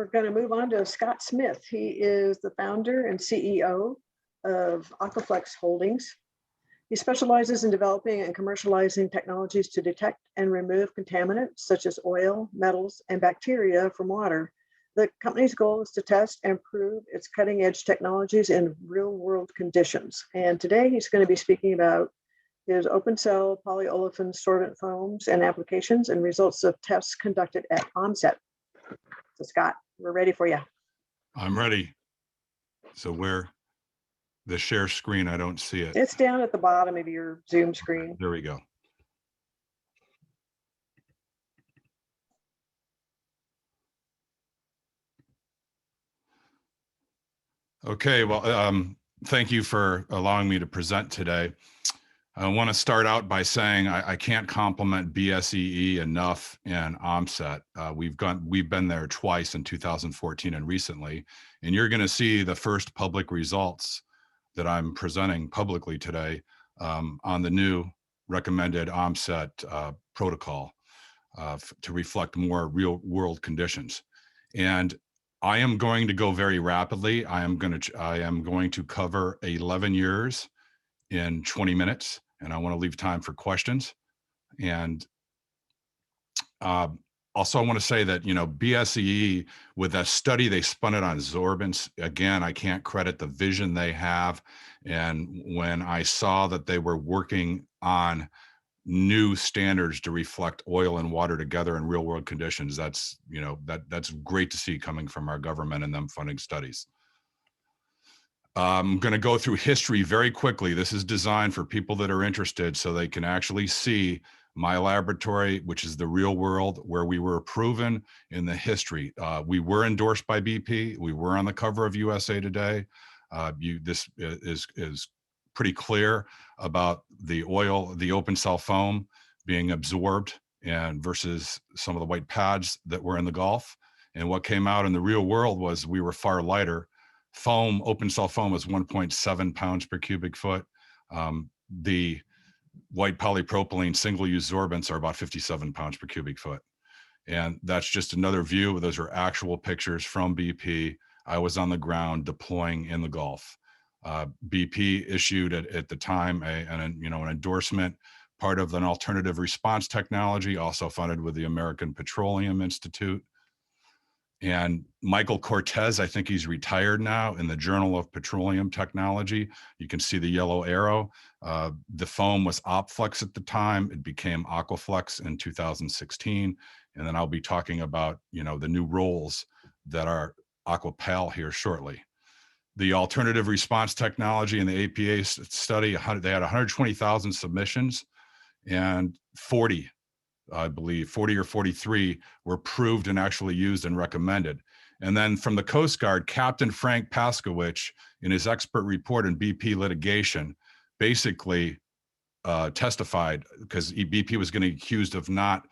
we're going to move on to Scott Smith. He is the founder and CEO of Aquaflex Holdings. He specializes in developing and commercializing technologies to detect and remove contaminants such as oil, metals, and bacteria from water. The company's goal is to test and prove its cutting-edge technologies in real-world conditions. And today he's going to be speaking about his open cell polyolefin sorbent foams and applications and results of tests conducted at Ohmsett. So Scott, we're ready for you. I'm ready. So where the share screen, I don't see it. It's down at the bottom of your Zoom screen. There we go. Okay, well, thank you for allowing me to present today. I want to start out by saying I can't compliment BSEE enough and Ohmsett. We've been there twice in 2014 and recently, and you're going to see the first public results that I'm presenting publicly today on the new recommended Ohmsett protocol to reflect more real world conditions. And I am going to go very rapidly. I am going to cover 11 years in 20 minutes, and I want to leave time for questions. And also I want to say that, BSEE, with that study, they spun it on Sorbents. Again, I can't credit the vision they have. And when I saw that they were working on new standards to reflect oil and water together in real world conditions, that's great to see coming from our government and them funding studies. I'm going to go through history very quickly. This is designed for people that are interested so they can actually see my laboratory, which is the real world, where we were proven in the history. We were endorsed by BP. We were on the cover of USA Today. This is pretty clear about the open cell foam being absorbed and versus some of the white pads that were in the Gulf. And what came out in the real world was we were far lighter. Open cell foam was 1.7 pounds per cubic foot. The white polypropylene single-use sorbents are about 57 pounds per cubic foot. And that's just another view. Those are actual pictures from BP. I was on the ground deploying in the Gulf. BP issued at the time an endorsement, part of an alternative response technology, also funded with the American Petroleum Institute. And Michael Cortez, I think he's retired now, in the Journal of Petroleum Technology. You can see the yellow arrow. The foam was Opflex at the time. It became Aquaflex in 2016. And then I'll be talking about, the new roles that are AquaPal here shortly. The alternative response technology in the APA study, they had 120,000 submissions, and 40 or 43 were approved and actually used and recommended. And then from the Coast Guard, Captain Frank Paskowich, in his expert report in BP litigation, basically testified, because BP was getting accused of not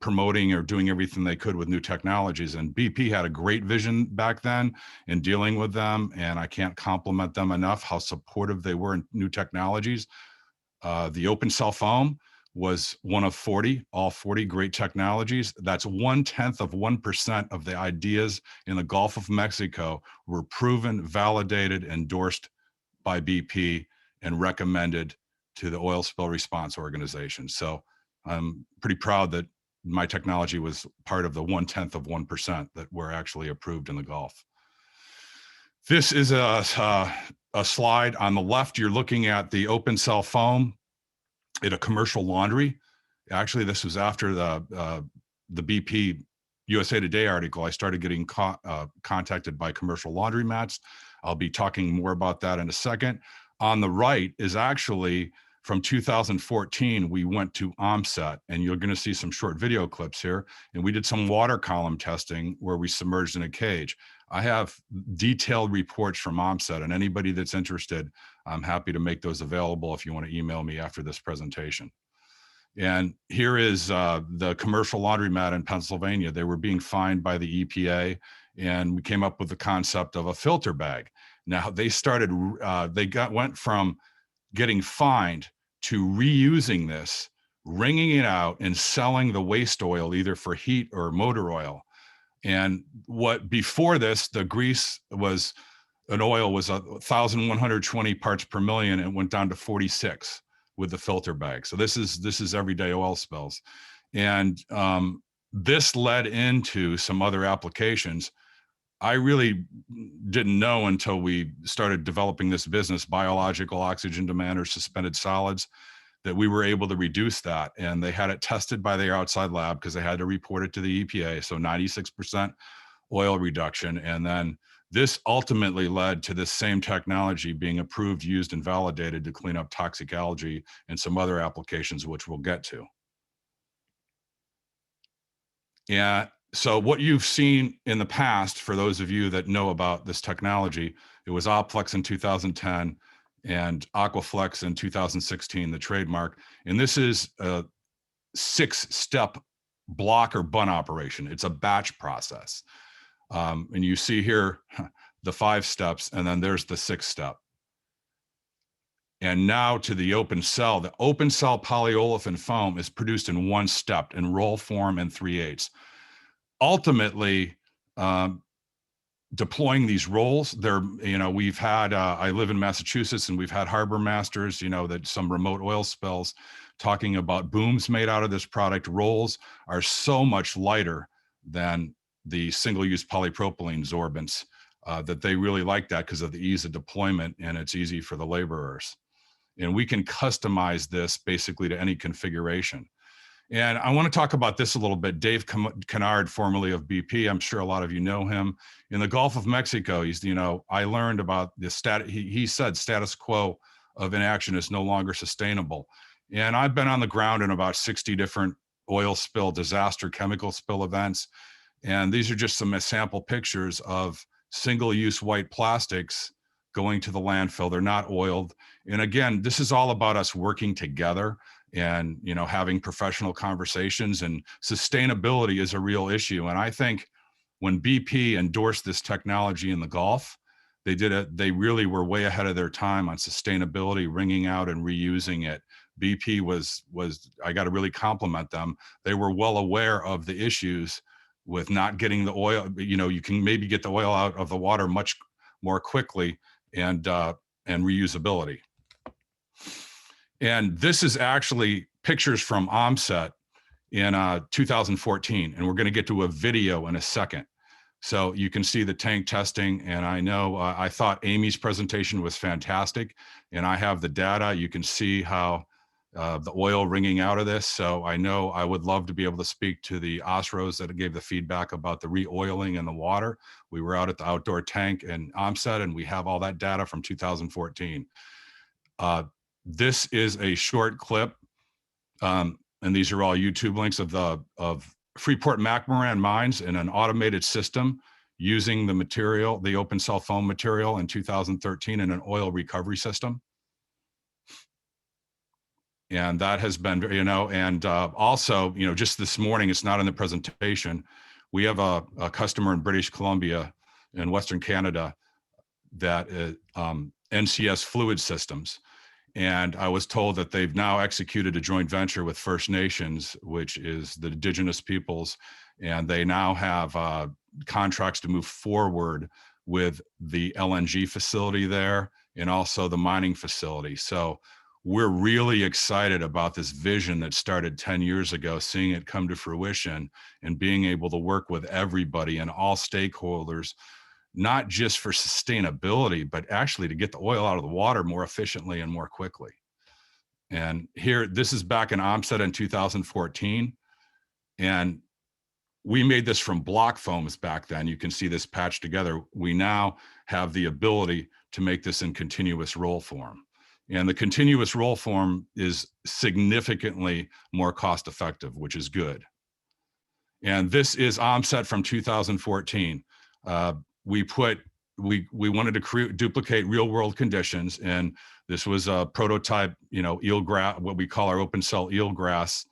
promoting or doing everything they could with new technologies. And BP had a great vision back then in dealing with them. And I can't compliment them enough how supportive they were in new technologies. The open cell foam was one of 40, all 40 great technologies. That's 0.1% of the ideas in the Gulf of Mexico were proven, validated, endorsed by BP, and recommended to the oil spill response organization. So I'm pretty proud that my technology was part of the 0.1% that were actually approved in the Gulf. This is a slide. On the left, you're looking at the open cell foam in a commercial laundry. Actually, this was after the BP USA Today article. I started getting contacted by commercial laundromats. I'll be talking more about that in a second. On the right is actually from 2014, we went to Ohmsett, and you're going to see some short video clips here. And we did some water column testing where we submerged in a cage. I have detailed reports from Ohmsett, and anybody that's interested, I'm happy to make those available if you want to email me after this presentation. And here is the commercial laundromat in Pennsylvania. They were being fined by the EPA, and we came up with the concept of a filter bag. Now they went from getting fined to reusing this, wringing it out, and selling the waste oil either for heat or motor oil. And what before this, the grease was, an oil was 1,120 parts per million, and it went down to 46 with the filter bag. So this is everyday oil spills. And this led into some other applications. I really didn't know until we started developing this business, biological oxygen demand or suspended solids, that we were able to reduce that. And they had it tested by their outside lab because they had to report it to the EPA. So 96% oil reduction. And then this ultimately led to this same technology being approved, used, and validated to clean up toxic algae and some other applications, which we'll get to. Yeah. So what you've seen in the past, for those of you that know about this technology, it was Opflex in 2010 and Aquaflex in 2016, the trademark. And this is a 6-step block or bun operation. It's a batch process. And you see here the 5 steps, and then there's the 6th step. And now to the open cell. The open cell polyolefin foam is produced in 1 step in roll form and 3/8. Ultimately, deploying these rolls, we've had, I live in Massachusetts, and we've had harbor masters, that some remote oil spills, talking about booms made out of this product. Rolls are so much lighter than the single-use polypropylene sorbents, that they really like that because of the ease of deployment, and it's easy for the laborers. And we can customize this basically to any configuration. And I want to talk about this a little bit. Dave Kennard, formerly of BP, I'm sure a lot of you know him. In the Gulf of Mexico, I learned about the he said status quo of inaction is no longer sustainable. And I've been on the ground in about 60 different oil spill, disaster, chemical spill events. And these are just some sample pictures of single-use white plastics going to the landfill. They're not oiled. And again, this is all about us working together and having professional conversations, and sustainability is a real issue. And I think when BP endorsed this technology in the Gulf, they really were way ahead of their time on sustainability, wringing out and reusing it. BP was I got to really compliment them. They were well aware of the issues with not getting the oil. You can maybe get the oil out of the water much more quickly, and reusability. And this is actually pictures from Ohmsett in 2014. And we're going to get to a video in a second. So you can see the tank testing. And I know I thought Amy's presentation was fantastic. And I have the data. You can see how the oil wringing out of this. So I know I would love to be able to speak to the OSROs that gave the feedback about the re-oiling in the water. We were out at the outdoor tank in Ohmsett, and we have all that data from 2014. This is a short clip, and these are all YouTube links of Freeport-McMoran mines in an automated system using the material, the open cell foam material, in 2013 in an oil recovery system. And that has been, and also, just this morning, it's not in the presentation, we have a customer in British Columbia in Western Canada that is NCS Fluid Systems. And I was told that they've now executed a joint venture with First Nations, which is the indigenous peoples. And they now have contracts to move forward with the LNG facility there and also the mining facility. So we're really excited about this vision that started 10 years ago, seeing it come to fruition and being able to work with everybody and all stakeholders, not just for sustainability, but actually to get the oil out of the water more efficiently and more quickly. And here, this is back in Ohmsett in 2014. And we made this from block foams back then. You can see this patched together. We now have the ability to make this in continuous roll form. And the continuous roll form is significantly more cost effective, which is good. And this is Ohmsett from 2014. We wanted to duplicate real world conditions. And this was a prototype, eelgrass, what we call our open cell eelgrass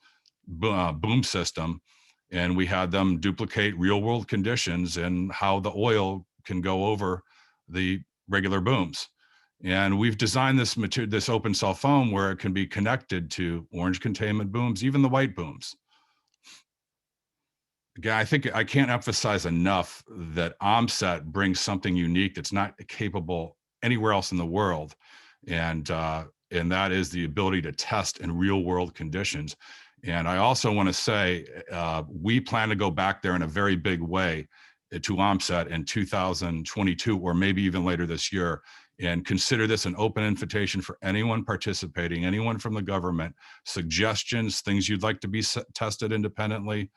boom system. And we had them duplicate real world conditions and how the oil can go over the regular booms. And we've designed this open cell foam where it can be connected to orange containment booms, even the white booms. again, I think I can't emphasize enough that Ohmsett brings something unique that's not capable anywhere else in the world. And that is the ability to test in real world conditions. And I also want to say, we plan to go back there in a very big way to Ohmsett in 2022, or maybe even later this year, and consider this an open invitation for anyone participating, anyone from the government, suggestions, things you'd like to be tested independently,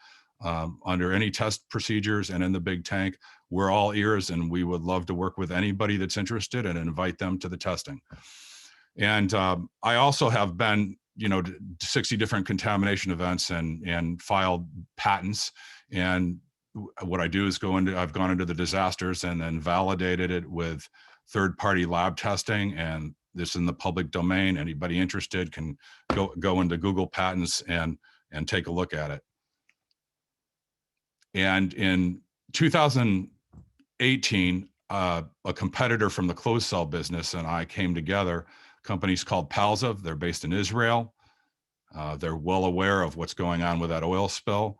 under any test procedures and in the big tank. We're all ears, and we would love to work with anybody that's interested and invite them to the testing. And I also have been, to 60 different contamination events and filed patents. And what I do is I've gone into the disasters and then validated it with third-party lab testing, and this is in the public domain. Anybody interested can go into Google Patents and take a look at it. And in 2018, a competitor from the closed cell business and I came together. Company's called Palza. They're based in Israel. They're well aware of what's going on with that oil spill.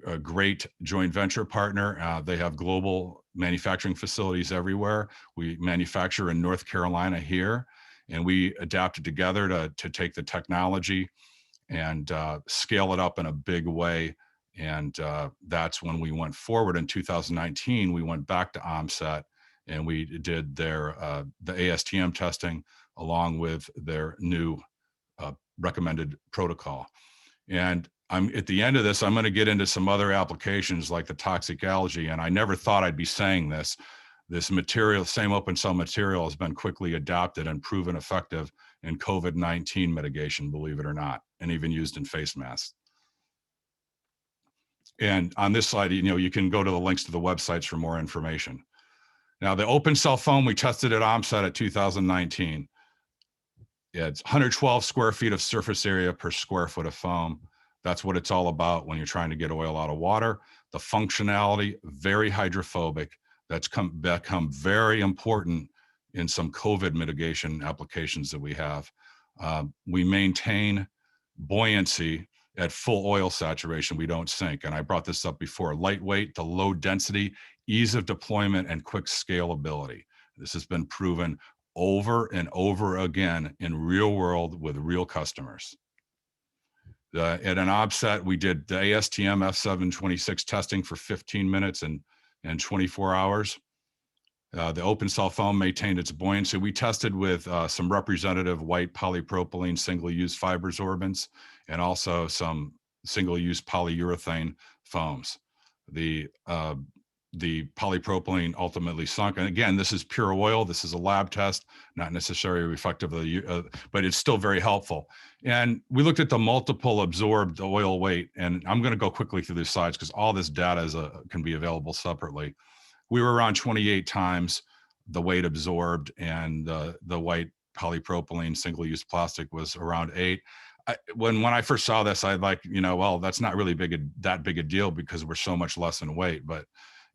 A great joint venture partner. They have global manufacturing facilities everywhere. We manufacture in North Carolina here, and we adapted together to take the technology and scale it up in a big way. And that's when we went forward in 2019. We went back to Ohmsett and we did the ASTM testing along with their new recommended protocol. And at the end of this, I'm going to get into some other applications like the toxic algae. And I never thought I'd be saying this. This material, same open cell material, has been quickly adopted and proven effective in COVID-19 mitigation, believe it or not, and even used in face masks. And on this slide, you can go to the links to the websites for more information. Now, the open cell foam, we tested at Ohmsett at 2019. It's 112 square feet of surface area per square foot of foam. That's what it's all about when you're trying to get oil out of water. The functionality, very hydrophobic. That's become very important in some COVID mitigation applications that we have. We maintain buoyancy at full oil saturation. We don't sink. And I brought this up before: lightweight to low density, ease of deployment, and quick scalability. This has been proven over and over again in real world with real customers. At an Ohmsett, we did the ASTM F726 testing for 15 minutes and 24 hours. The open cell foam maintained its buoyancy. We tested with some representative white polypropylene single-use fiber sorbents and also some single-use polyurethane foams. The polypropylene ultimately sunk. And again, this is pure oil. This is a lab test, not necessarily reflective of but it's still very helpful. And we looked at the multiple absorbed oil weight, and I'm going to go quickly through these slides because all this data can be available separately. We were around 28 times the weight absorbed, and the white polypropylene single-use plastic was around 8. When I first saw this, I well, that's not really that big a deal because we're so much less in weight.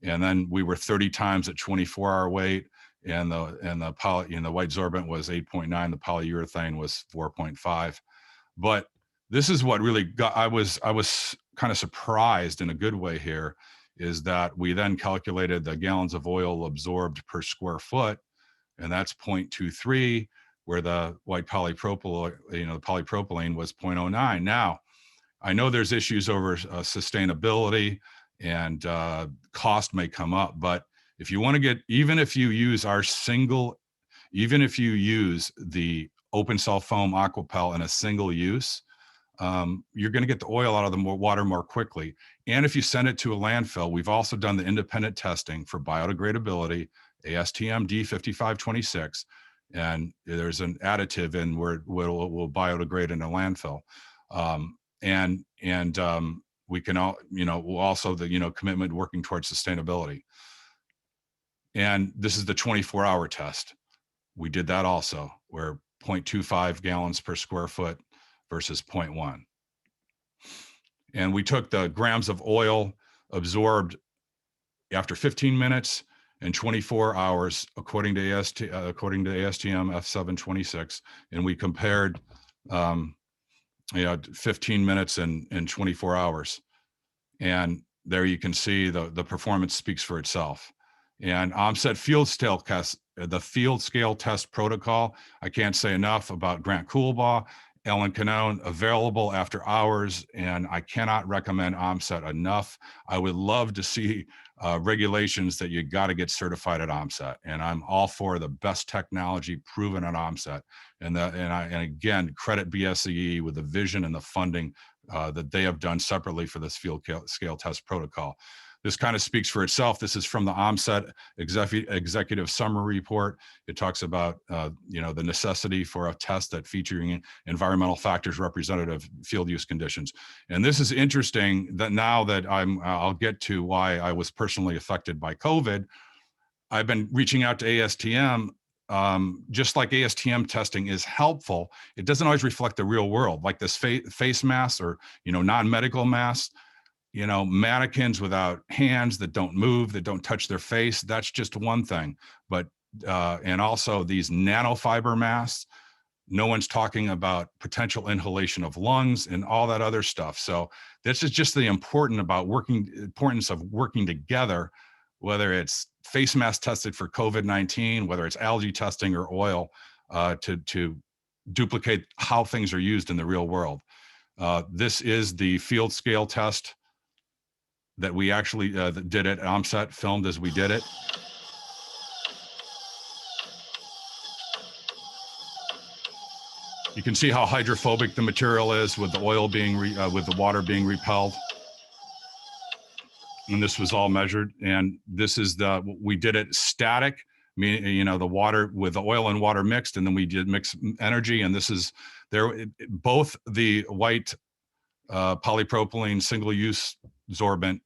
And then we were 30 times at 24-hour weight, and the white sorbent was 8.9. The polyurethane was 4.5. But this is what really got. I was kind of surprised in a good way here, is that we then calculated the gallons of oil absorbed per square foot, and that's 0.23, where the white polypropylene, the polypropylene was 0.09. Now, I know there's issues over sustainability and cost may come up, but if you want to get, even if you use the open cell foam AquaPal in a single use, you're going to get the oil out of the water more quickly. And if you send it to a landfill, we've also done the independent testing for biodegradability, ASTM D5526, and there's an additive in where it will biodegrade in a landfill. We can all, also the, commitment working towards sustainability. And this is the 24-hour test. We did that also, where 0.25 gallons per square foot versus 0.1. And we took the grams of oil absorbed after 15 minutes and 24 hours, according to ASTM F726, and we compared 15 minutes and 24 hours. And there you can see the performance speaks for itself. And Ohmsett field scale test, the field scale test protocol, I can't say enough about Grant Coolbaugh, Ellen Canone, available after hours, and I cannot recommend Ohmsett enough. I would love to see regulations that you got to get certified at Ohmsett, and I'm all for the best technology proven at Ohmsett. And again, credit BSCE with the vision and the funding that they have done separately for this field scale test protocol. This kind of speaks for itself. This is from the Ohmsett executive summary report. It talks about the necessity for a test that featuring environmental factors representative field use conditions. And this is interesting that now that I'll get to why I was personally affected by COVID. I've been reaching out to ASTM. Just like ASTM testing is helpful, it doesn't always reflect the real world, like this face masks or non-medical masks. Mannequins without hands that don't move, that don't touch their face, that's just one thing. But, and also these nanofiber masks, no one's talking about potential inhalation of lungs and all that other stuff. So this is just the importance of working together, whether it's face mask tested for COVID-19, whether it's algae testing or oil, to duplicate how things are used in the real world. This is the field scale test that we actually did at Ohmsett, filmed as we did it. You can see how hydrophobic the material is with the oil being, with the water being repelled. And this was all measured. And this is we did it static, meaning, the water with the oil and water mixed, and then we did mix energy. And this is both the white polypropylene single-use sorbent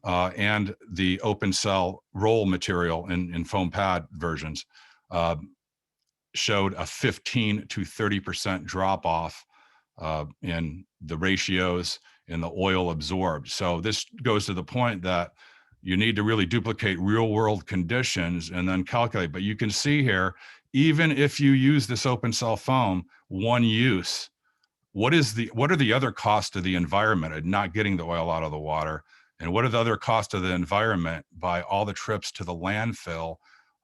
and the open cell roll material in foam pad versions showed a 15 to 30% drop off in the ratios in the oil absorbed. So this goes to the point that you need to really duplicate real world conditions and then calculate. But you can see here, even if you use this open cell foam, one use, what are the other costs to the environment of not getting the oil out of the water? And what are the other costs to the environment by all the trips to the landfill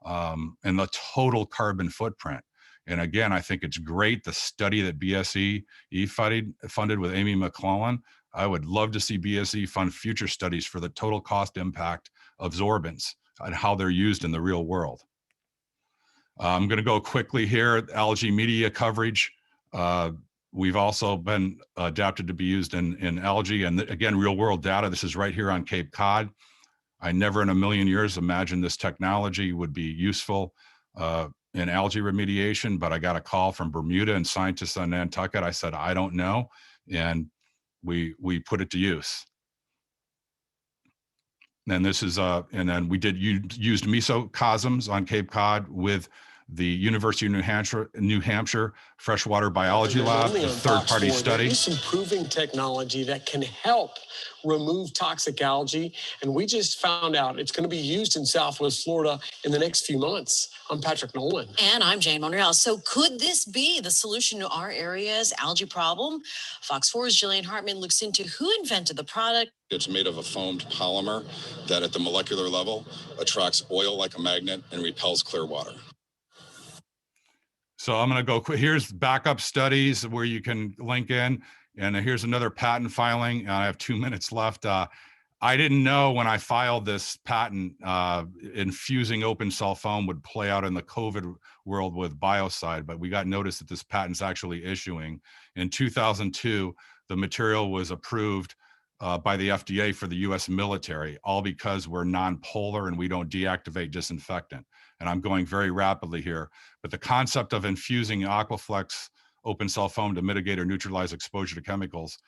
and the total carbon footprint? And again, I think it's great, the study that BSE funded with Amy McClellan. I would love to see BSE fund future studies for the total cost impact of sorbents and how they're used in the real world. I'm going to go quickly here, algae media coverage. We've also been adapted to be used in algae, and again, real world data. This is right here on Cape Cod. I never in a million years imagined this technology would be useful in algae remediation, but I got a call from Bermuda and scientists on Nantucket. I said, I don't know. And we put it to use. And this is, and then we used mesocosms on Cape Cod with the University of New Hampshire Freshwater Biology Lab, a third-party study. There is some proving technology that can help remove toxic algae, and we just found out it's going to be used in Southwest Florida in the next few months. I'm Patrick Nolan. And I'm Jane Monreal. So could this be the solution to our area's algae problem? Fox 4's Jillian Hartman looks into who invented the product. It's made of a foamed polymer that at the molecular level attracts oil like a magnet and repels clear water. So I'm going to go, here's backup studies where you can link in, and here's another patent filing. I have 2 minutes left. I didn't know when I filed this patent, infusing open cell foam would play out in the COVID world with biocide, but we got notice that this patent's actually issuing. In 2002, the material was approved by the FDA for the US military, all because we're non-polar and we don't deactivate disinfectant. And I'm going very rapidly here, but the concept of infusing Aquaflex open cell foam to mitigate or neutralize exposure to chemicals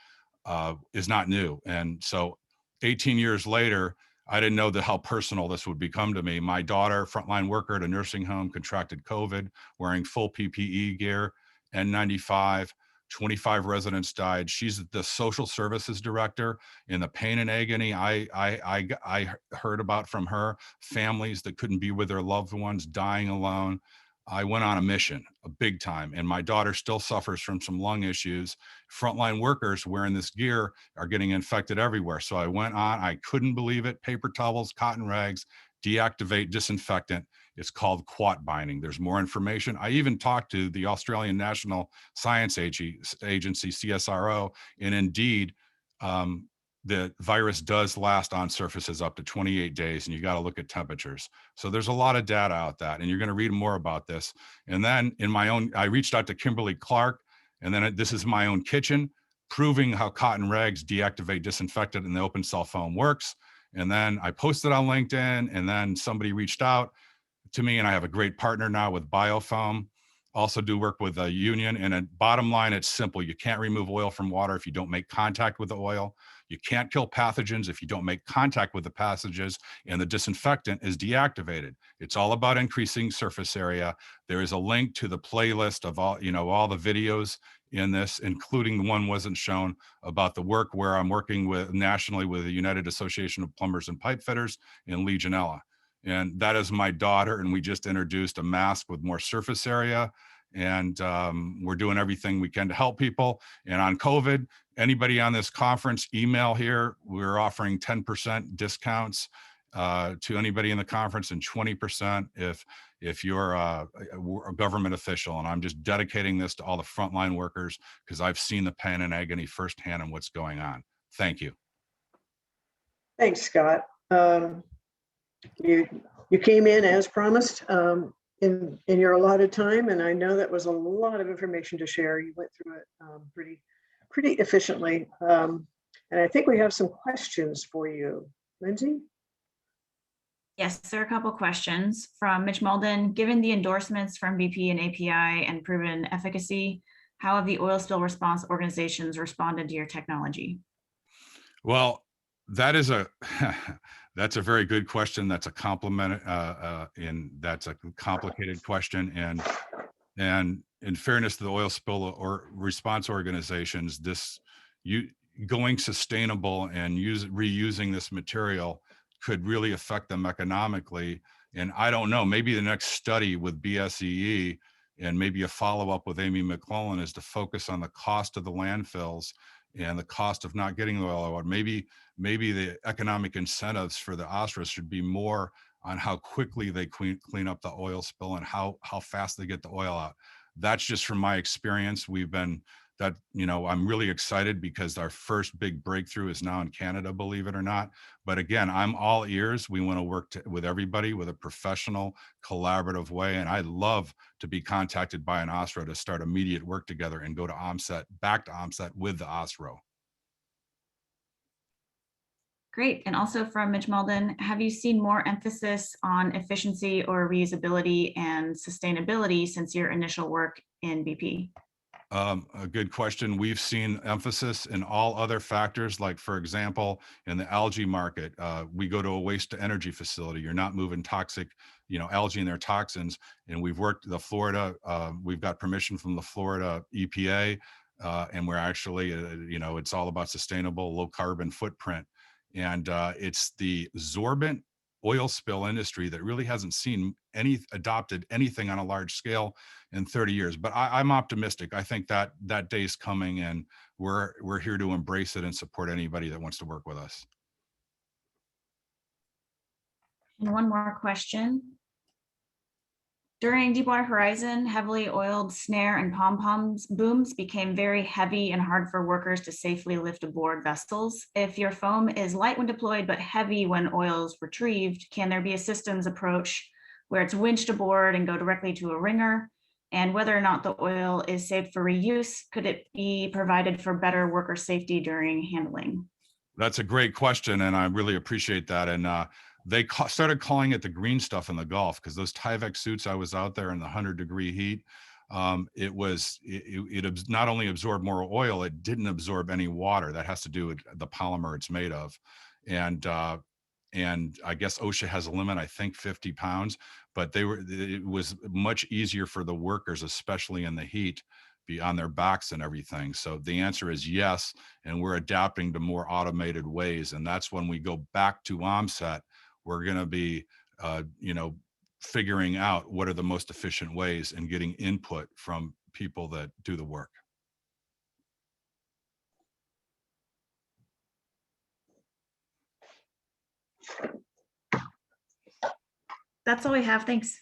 is not new. And so 18 years later, I didn't know how personal this would become to me. My daughter, frontline worker at a nursing home, contracted COVID, wearing full PPE gear, N95, 25 residents died. She's the social services director. In the pain and agony I heard about from her, families that couldn't be with their loved ones, dying alone. I went on a mission, a big time, and my daughter still suffers from some lung issues. Frontline workers wearing this gear are getting infected everywhere. So I went on, I couldn't believe it. Paper towels, cotton rags, deactivate disinfectant. It's called quat binding. There's more information. I even talked to the Australian National Science Agency, CSRO, and indeed, the virus does last on surfaces up to 28 days, and you got to look at temperatures. So there's a lot of data out that, and you're going to read more about this. And then in my own, I reached out to Kimberly Clark, and then this is my own kitchen, proving how cotton rags deactivate disinfectant and the open cell foam works. And then I posted on LinkedIn, and then somebody reached out to me, and I have a great partner now with Biofoam. Also do work with a union. And at bottom line, it's simple. You can't remove oil from water if you don't make contact with the oil. You can't kill pathogens if you don't make contact with the pathogens, and the disinfectant is deactivated. It's all about increasing surface area. There is a link to the playlist of all, all the videos in this, including the one wasn't shown about the work where I'm working with nationally with the United Association of Plumbers and Pipe Fitters and Legionella. And that is my daughter, and we just introduced a mask with more surface area, and we're doing everything we can to help people. And on COVID, anybody on this conference, email here, we're offering 10% discounts to anybody in the conference, and 20% if you're a government official. And I'm just dedicating this to all the frontline workers, because I've seen the pain and agony firsthand and what's going on. Thank you. Thanks, Scott. You came in as promised in your allotted time, and I know that was a lot of information to share. You went through it pretty efficiently, and I think we have some questions for you, Lindsay. Yes, there are a couple questions from Mitch Malden. Given the endorsements from BP and API and proven efficacy, how have the oil spill response organizations responded to your technology? Well, that is that's a very good question. That's a compliment, and that's a complicated question. And in fairness to the oil spill or response organizations, going sustainable and reusing this material could really affect them economically. And I don't know, maybe the next study with BSEE and maybe a follow-up with Amy McClellan is to focus on the cost of the landfills and the cost of not getting the oil out. Maybe the economic incentives for the OSRAs should be more on how quickly they clean up the oil spill and how fast they get the oil out. That's just from my experience. I'm really excited because our first big breakthrough is now in Canada, believe it or not. But again, I'm all ears. We want to work with everybody with a professional, collaborative way. And I'd love to be contacted by an OSRA to start immediate work together and go to Ohmsett, back to Ohmsett with the OSRA. Great. And also from Mitch Malden, have you seen more emphasis on efficiency or reusability and sustainability since your initial work in BP? A good question. We've seen emphasis in all other factors, like, for example, in the algae market, we go to a waste to energy facility. You're not moving toxic, algae and their toxins. And we've worked we've got permission from the Florida EPA, and we're actually, it's all about sustainable, low carbon footprint. And it's the Sorbent oil spill industry that really hasn't seen adopted anything on a large scale in 30 years. But I'm optimistic. I think that day's coming, and we're here to embrace it and support anybody that wants to work with us. And one more question. During Deepwater Horizon, heavily oiled snare and pom-pom booms became very heavy and hard for workers to safely lift aboard vessels. If your foam is light when deployed but heavy when oil is retrieved, can there be a systems approach where it's winched aboard and go directly to a wringer? And whether or not the oil is saved for reuse, could it be provided for better worker safety during handling? That's a great question, and I really appreciate that. And they started calling it the green stuff in the Gulf, because those Tyvek suits, I was out there in the 100-degree heat. It not only absorbed more oil, it didn't absorb any water. That has to do with the polymer it's made of. And I guess OSHA has a limit, I think 50 pounds, but it was much easier for the workers, especially in the heat, be on their backs and everything. So the answer is yes, and we're adapting to more automated ways. And that's when we go back to Ohmsett, we're going to be, figuring out what are the most efficient ways and getting input from people that do the work. That's all we have. Thanks.